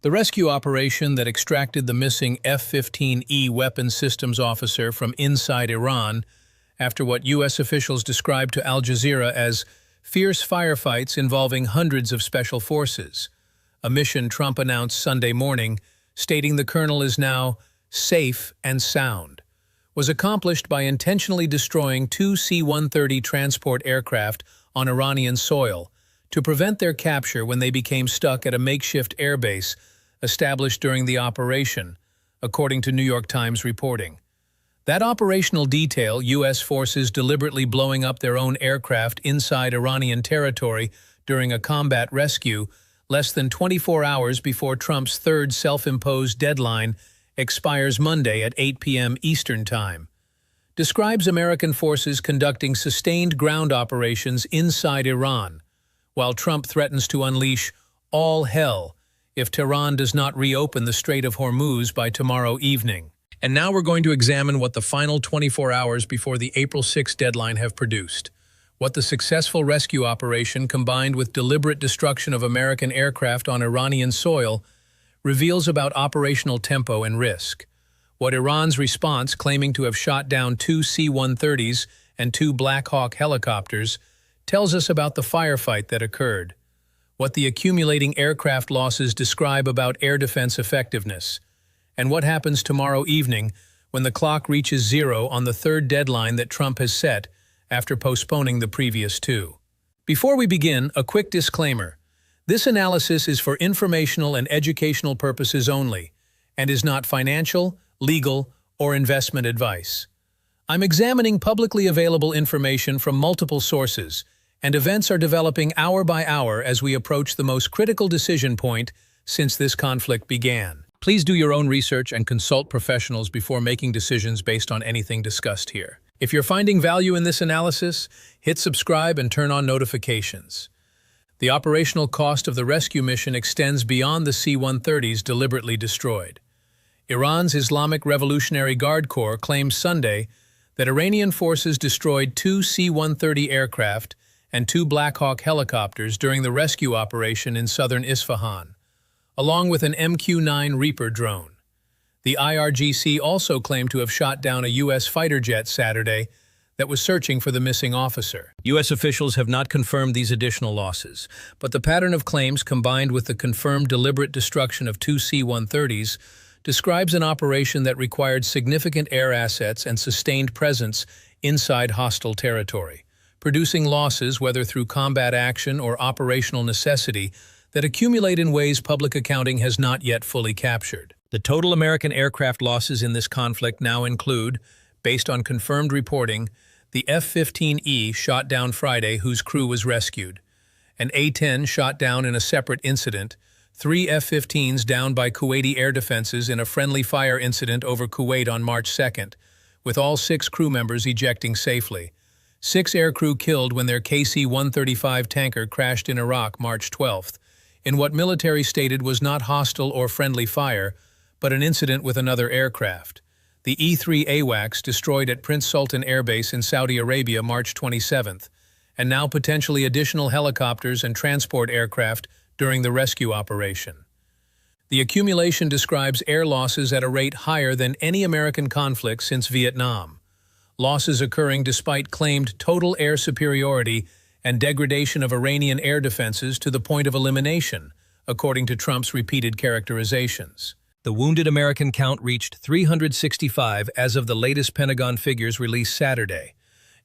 The rescue operation that extracted the missing F-15E weapons systems officer from inside Iran, after what U.S. officials described to Al Jazeera as fierce firefights involving hundreds of special forces, a mission Trump announced Sunday morning, stating the colonel is now safe and sound, was accomplished by intentionally destroying two C-130 transport aircraft on Iranian soil to prevent their capture when they became stuck at a makeshift airbase established during the operation, according to New York Times reporting. That operational detail, U.S. forces deliberately blowing up their own aircraft inside Iranian territory during a combat rescue less than 24 hours before Trump's third self-imposed deadline expires Monday at 8 p.m. Eastern Time, describes American forces conducting sustained ground operations inside Iran, while Trump threatens to unleash all hell if Tehran does not reopen the Strait of Hormuz by tomorrow evening. And now we're going to examine what the final 24 hours before the April 6 deadline have produced, what the successful rescue operation combined with deliberate destruction of American aircraft on Iranian soil reveals about operational tempo and risk, what Iran's response, claiming to have shot down two C-130s and two Black Hawk helicopters, tells us about the firefight that occurred, what the accumulating aircraft losses describe about air defense effectiveness, and what happens tomorrow evening when the clock reaches zero on the third deadline that Trump has set after postponing the previous two. Before we begin, a quick disclaimer. This analysis is for informational and educational purposes only and is not financial, legal, or investment advice. I'm examining publicly available information from multiple sources, and events are developing hour by hour as we approach the most critical decision point since this conflict began. Please do your own research and consult professionals before making decisions based on anything discussed here. If you're finding value in this analysis, hit subscribe and turn on notifications. The operational cost of the rescue mission extends beyond the C-130s deliberately destroyed. Iran's Islamic Revolutionary Guard Corps claimed Sunday that Iranian forces destroyed two C-130 aircraft and two Black Hawk helicopters during the rescue operation in southern Isfahan, along with an MQ-9 Reaper drone. The IRGC also claimed to have shot down a U.S. fighter jet Saturday that was searching for the missing officer. U.S. officials have not confirmed these additional losses, but the pattern of claims combined with the confirmed deliberate destruction of two C-130s describes an operation that required significant air assets and sustained presence inside hostile territory, producing losses whether through combat action or operational necessity that accumulate in ways public accounting has not yet fully captured. The total American aircraft losses in this conflict now include, based on confirmed reporting, the F-15E shot down Friday whose crew was rescued, an A-10 shot down in a separate incident, 3 F-15s downed by Kuwaiti air defenses in a friendly fire incident over Kuwait on March 2nd, with all 6 crew members ejecting safely, 6 aircrew killed when their KC-135 tanker crashed in Iraq March 12th, in what military stated was not hostile or friendly fire, but an incident with another aircraft. The E-3 AWACS destroyed at Prince Sultan Air Base in Saudi Arabia March 27th, and now potentially additional helicopters and transport aircraft during the rescue operation. The accumulation describes air losses at a rate higher than any American conflict since Vietnam, losses occurring despite claimed total air superiority and degradation of Iranian air defenses to the point of elimination, according to Trump's repeated characterizations. The wounded American count reached 365 as of the latest Pentagon figures released Saturday,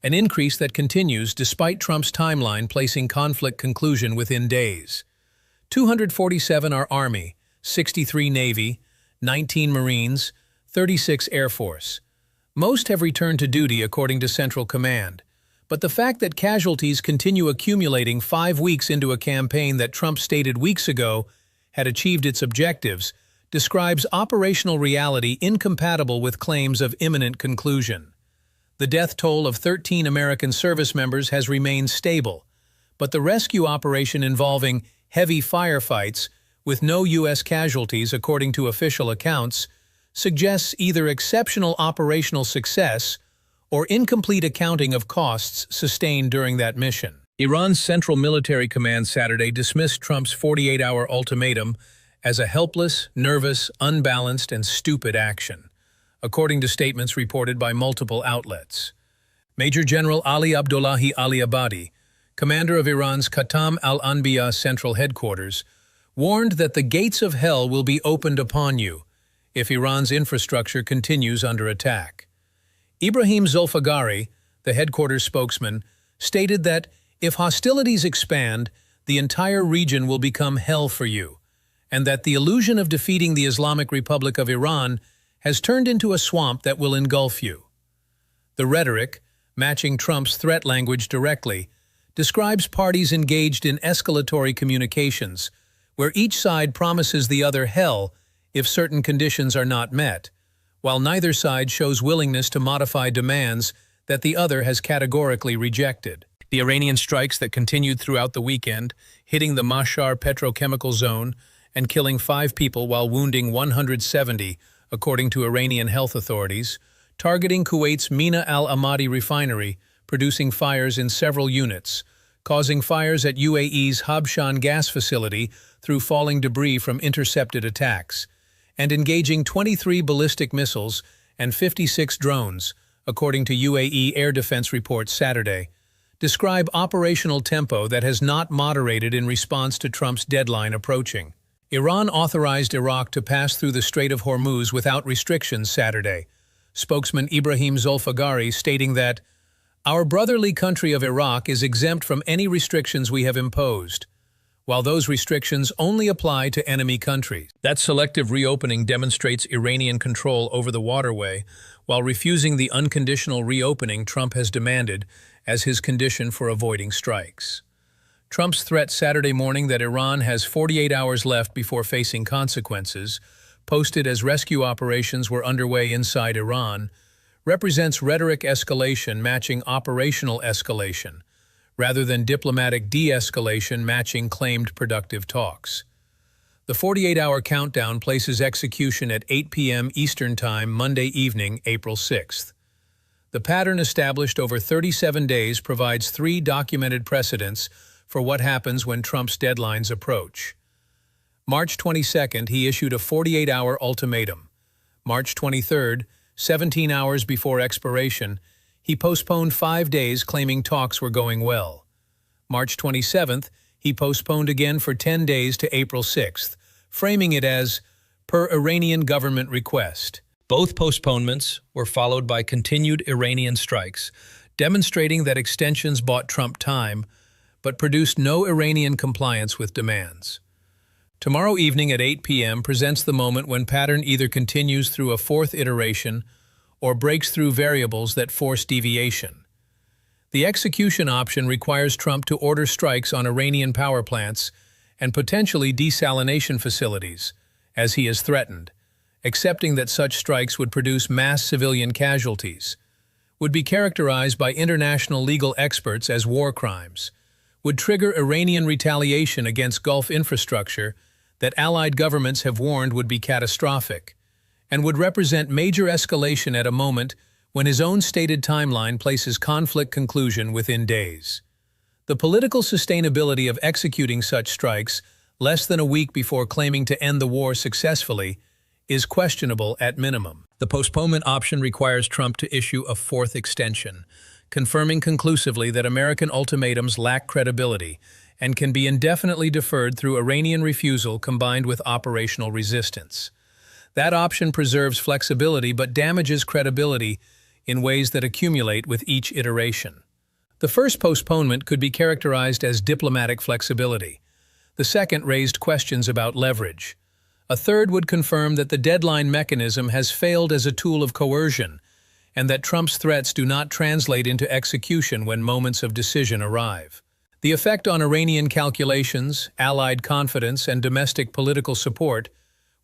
an increase that continues despite Trump's timeline placing conflict conclusion within days. 247 are Army, 63 Navy, 19 Marines, 36 Air Force. Most have returned to duty according to Central Command, but the fact that casualties continue accumulating 5 weeks into a campaign that Trump stated weeks ago had achieved its objectives describes operational reality incompatible with claims of imminent conclusion. The death toll of 13 American service members has remained stable, but the rescue operation involving heavy firefights with no U.S. casualties according to official accounts suggests either exceptional operational success or incomplete accounting of costs sustained during that mission. Iran's Central Military Command Saturday dismissed Trump's 48-hour ultimatum as a helpless, nervous, unbalanced, and stupid action, according to statements reported by multiple outlets. Major General Ali Abdullahi Ali Abadi, commander of Iran's Khatam al-Anbiya Central Headquarters, warned that the gates of hell will be opened upon you if Iran's infrastructure continues under attack. Ibrahim Zolfagari, the headquarters spokesman, stated that if hostilities expand, the entire region will become hell for you, and that the illusion of defeating the Islamic Republic of Iran has turned into a swamp that will engulf you. The rhetoric, matching Trump's threat language directly, describes parties engaged in escalatory communications, where each side promises the other hell if certain conditions are not met, while neither side shows willingness to modify demands that the other has categorically rejected. The Iranian strikes that continued throughout the weekend, hitting the Mashhad petrochemical zone and killing 5 people while wounding 170, according to Iranian health authorities, targeting Kuwait's Mina al-Ahmadi refinery, producing fires in several units, causing fires at UAE's Habshan gas facility through falling debris from intercepted attacks, and engaging 23 ballistic missiles and 56 drones, according to UAE air defense reports Saturday, describe operational tempo that has not moderated in response to Trump's deadline approaching. Iran authorized Iraq to pass through the Strait of Hormuz without restrictions Saturday, spokesman Ibrahim Zolfagari stating that, "Our brotherly country of Iraq is exempt from any restrictions we have imposed, while those restrictions only apply to enemy countries." That selective reopening demonstrates Iranian control over the waterway, while refusing the unconditional reopening Trump has demanded as his condition for avoiding strikes. Trump's threat Saturday morning that Iran has 48 hours left before facing consequences, posted as rescue operations were underway inside Iran, represents rhetoric escalation matching operational escalation, rather than diplomatic de-escalation matching claimed productive talks. The 48-hour countdown places execution at 8 p.m. Eastern Time Monday evening, April 6th. The pattern established over 37 days provides 3 documented precedents for what happens when Trump's deadlines approach. March 22nd, he issued a 48-hour ultimatum. March 23rd, 17 hours before expiration, he postponed 5 days claiming talks were going well. March 27th, he postponed again for 10 days to April 6th, framing it as, per Iranian government request. Both postponements were followed by continued Iranian strikes, demonstrating that extensions bought Trump time, but produced no Iranian compliance with demands. Tomorrow evening at 8 p.m. presents the moment when pattern either continues through a 4th iteration or breaks through variables that force deviation. The execution option requires Trump to order strikes on Iranian power plants and potentially desalination facilities, as he has threatened, accepting that such strikes would produce mass civilian casualties, would be characterized by international legal experts as war crimes, would trigger Iranian retaliation against Gulf infrastructure that allied governments have warned would be catastrophic, and would represent major escalation at a moment when his own stated timeline places conflict conclusion within days. The political sustainability of executing such strikes less than a week before claiming to end the war successfully is questionable at minimum. The postponement option requires Trump to issue a 4th extension, confirming conclusively that American ultimatums lack credibility and can be indefinitely deferred through Iranian refusal combined with operational resistance. That option preserves flexibility but damages credibility in ways that accumulate with each iteration. The first postponement could be characterized as diplomatic flexibility. The second raised questions about leverage. A third would confirm that the deadline mechanism has failed as a tool of coercion, and that Trump's threats do not translate into execution when moments of decision arrive. The effect on Iranian calculations, allied confidence, and domestic political support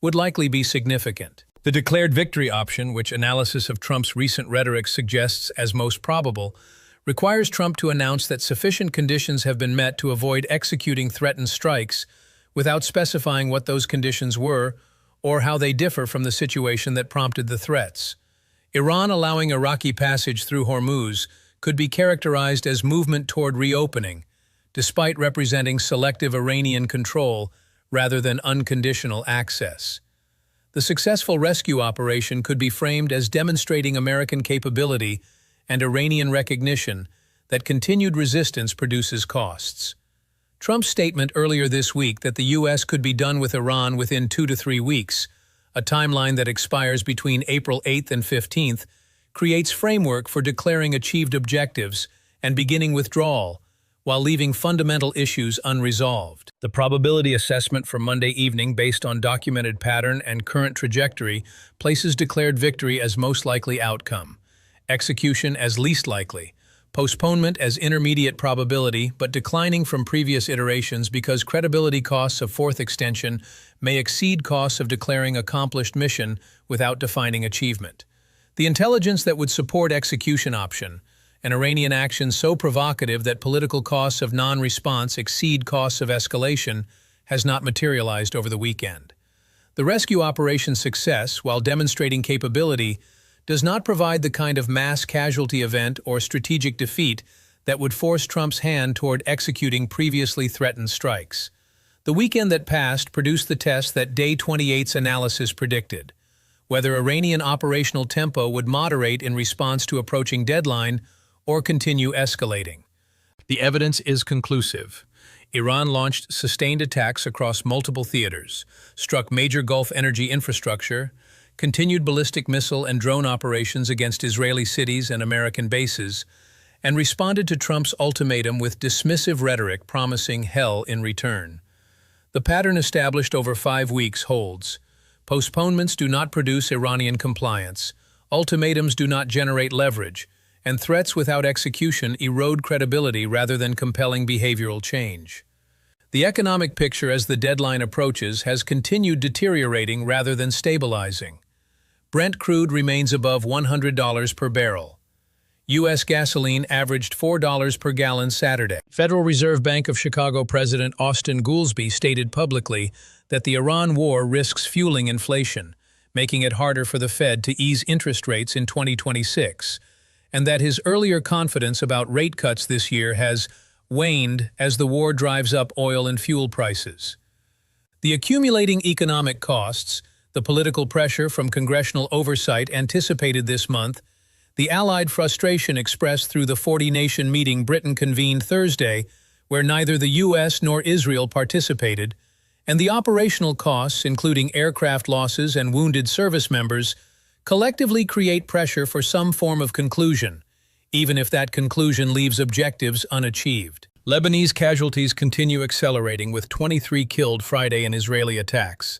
would likely be significant. The declared victory option, which analysis of Trump's recent rhetoric suggests as most probable, requires Trump to announce that sufficient conditions have been met to avoid executing threatened strikes without specifying what those conditions were or how they differ from the situation that prompted the threats. Iran allowing Iraqi passage through Hormuz could be characterized as movement toward reopening, despite representing selective Iranian control rather than unconditional access. The successful rescue operation could be framed as demonstrating American capability and Iranian recognition that continued resistance produces costs. Trump's statement earlier this week that the U.S. could be done with Iran within 2 to 3 weeks, a timeline that expires between April 8th and 15th, creates framework for declaring achieved objectives and beginning withdrawal, while leaving fundamental issues unresolved. The probability assessment for Monday evening, based on documented pattern and current trajectory, places declared victory as most likely outcome, execution as least likely, postponement as intermediate probability but declining from previous iterations because credibility costs of fourth extension may exceed costs of declaring accomplished mission without defining achievement. The intelligence that would support execution option, an Iranian action so provocative that political costs of non-response exceed costs of escalation, has not materialized over the weekend. The rescue operation's success, while demonstrating capability, does not provide the kind of mass casualty event or strategic defeat that would force Trump's hand toward executing previously threatened strikes. The weekend that passed produced the test that Day 28's analysis predicted: whether Iranian operational tempo would moderate in response to approaching deadline or continue escalating. The evidence is conclusive. Iran launched sustained attacks across multiple theaters, struck major Gulf energy infrastructure, continued ballistic missile and drone operations against Israeli cities and American bases, and responded to Trump's ultimatum with dismissive rhetoric promising hell in return. The pattern established over 5 weeks holds. Postponements do not produce Iranian compliance, ultimatums do not generate leverage, and threats without execution erode credibility rather than compelling behavioral change. The economic picture as the deadline approaches has continued deteriorating rather than stabilizing. Brent crude remains above $100 per barrel. U.S. gasoline averaged $4 per gallon Saturday. Federal Reserve Bank of Chicago President Austin Goolsbee stated publicly that the Iran war risks fueling inflation, making it harder for the Fed to ease interest rates in 2026, and that his earlier confidence about rate cuts this year has waned as the war drives up oil and fuel prices. The accumulating economic costs, the political pressure from congressional oversight anticipated this month, the Allied frustration expressed through the 40-nation meeting Britain convened Thursday, where neither the U.S. nor Israel participated, and the operational costs, including aircraft losses and wounded service members, collectively create pressure for some form of conclusion, even if that conclusion leaves objectives unachieved. Lebanese casualties continue accelerating, with 23 killed Friday in Israeli attacks,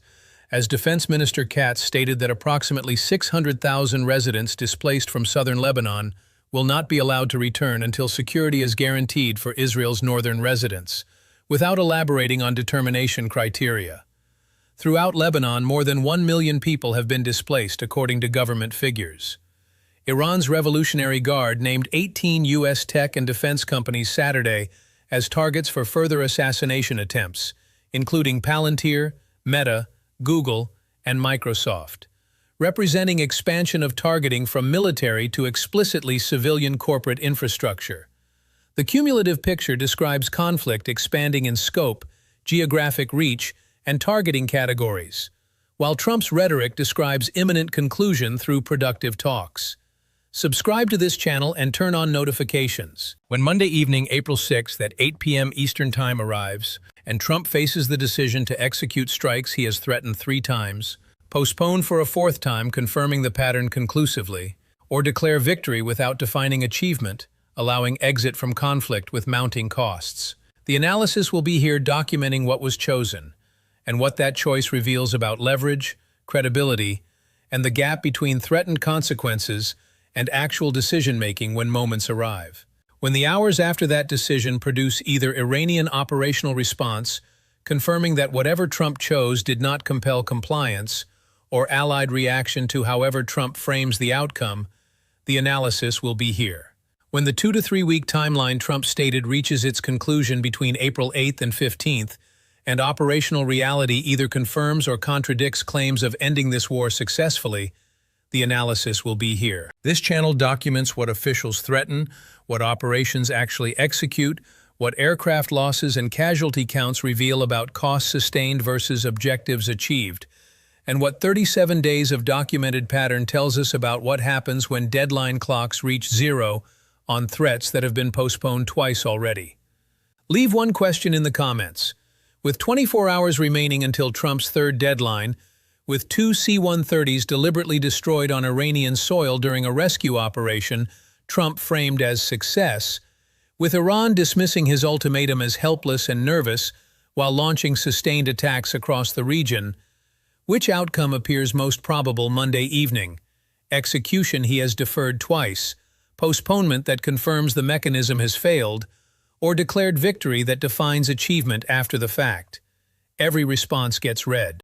as Defense Minister Katz stated that approximately 600,000 residents displaced from southern Lebanon will not be allowed to return until security is guaranteed for Israel's northern residents, without elaborating on determination criteria. Throughout Lebanon, more than 1 million people have been displaced, according to government figures. Iran's Revolutionary Guard named 18 U.S. tech and defense companies Saturday as targets for further assassination attempts, including Palantir, Meta, Google, and Microsoft, representing expansion of targeting from military to explicitly civilian corporate infrastructure. The cumulative picture describes conflict expanding in scope, geographic reach, and targeting categories, while Trump's rhetoric describes imminent conclusion through productive talks. Subscribe to this channel and turn on notifications. When Monday evening, April 6th at 8 p.m. Eastern Time arrives, and Trump faces the decision to execute strikes he has threatened 3 times, postpone for a 4th time confirming the pattern conclusively, or declare victory without defining achievement, allowing exit from conflict with mounting costs. The analysis will be here documenting what was chosen, and what that choice reveals about leverage, credibility, and the gap between threatened consequences and actual decision-making when moments arrive. When the hours after that decision produce either Iranian operational response, confirming that whatever Trump chose did not compel compliance, or Allied reaction to however Trump frames the outcome, the analysis will be here. When the 2 to 3 week timeline Trump stated reaches its conclusion between April 8th and 15th, and operational reality either confirms or contradicts claims of ending this war successfully, the analysis will be here. This channel documents what officials threaten, what operations actually execute, what aircraft losses and casualty counts reveal about costs sustained versus objectives achieved, and what 37 days of documented pattern tells us about what happens when deadline clocks reach zero on threats that have been postponed twice already. Leave one question in the comments. With 24 hours remaining until Trump's third deadline, with 2 C-130s deliberately destroyed on Iranian soil during a rescue operation Trump framed as success, with Iran dismissing his ultimatum as helpless and nervous while launching sustained attacks across the region, which outcome appears most probable Monday evening? Execution he has deferred twice, postponement that confirms the mechanism has failed, or declared victory that defines achievement after the fact? Every response gets read.